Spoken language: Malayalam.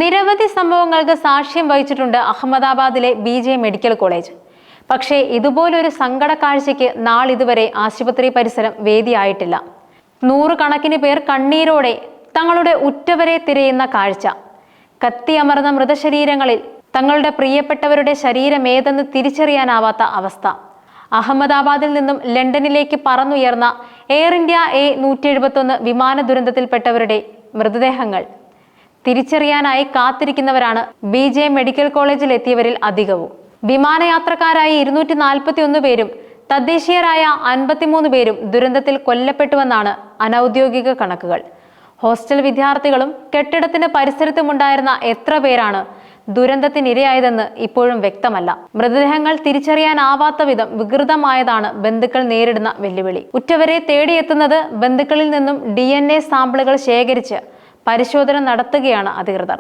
നിരവധി സംഭവങ്ങൾക്ക് സാക്ഷ്യം വഹിച്ചിട്ടുണ്ട് അഹമ്മദാബാദിലെ BJ മെഡിക്കൽ കോളേജ്. പക്ഷേ ഇതുപോലൊരു സങ്കട കാഴ്ചയ്ക്ക് നാളിതുവരെ ആശുപത്രി പരിസരം വേദിയായിട്ടില്ല. നൂറുകണക്കിന് പേർ കണ്ണീരോടെ തങ്ങളുടെ ഉറ്റവരെ തിരയുന്ന കാഴ്ച. കത്തിയമർന്ന മൃതശരീരങ്ങളിൽ തങ്ങളുടെ പ്രിയപ്പെട്ടവരുടെ ശരീരമേതെന്ന് തിരിച്ചറിയാനാവാത്ത അവസ്ഥ. അഹമ്മദാബാദിൽ നിന്നും ലണ്ടനിലേക്ക് പറന്നുയർന്ന എയർ ഇന്ത്യ A171 വിമാന ദുരന്തത്തിൽപ്പെട്ടവരുടെ മൃതദേഹങ്ങൾ തിരിച്ചറിയാനായി കാത്തിരിക്കുന്നവരാണ് BJ മെഡിക്കൽ കോളേജിൽ എത്തിയവരിൽ അധികവും. വിമാനയാത്രക്കാരായി 241 പേരും തദ്ദേശീയരായ 53 പേരും ദുരന്തത്തിൽ കൊല്ലപ്പെട്ടുവെന്നാണ് അനൌദ്യോഗിക കണക്കുകൾ. ഹോസ്റ്റൽ വിദ്യാർത്ഥികളും കെട്ടിടത്തിന്റെ പരിസരത്തുമുണ്ടായിരുന്ന എത്ര പേരാണ് ദുരന്തത്തിനിരയായതെന്ന് ഇപ്പോഴും വ്യക്തമല്ല. മൃതദേഹങ്ങൾ തിരിച്ചറിയാനാവാത്ത വിധം വികൃതമായതാണ് ബന്ധുക്കൾ നേരിടുന്ന വെല്ലുവിളി. ഉറ്റവരെ തേടിയെത്തുന്നത് ബന്ധുക്കളിൽ നിന്നും DNA സാമ്പിളുകൾ ശേഖരിച്ച് പരിശോധന നടത്തുകയാണ് അധികൃതർ.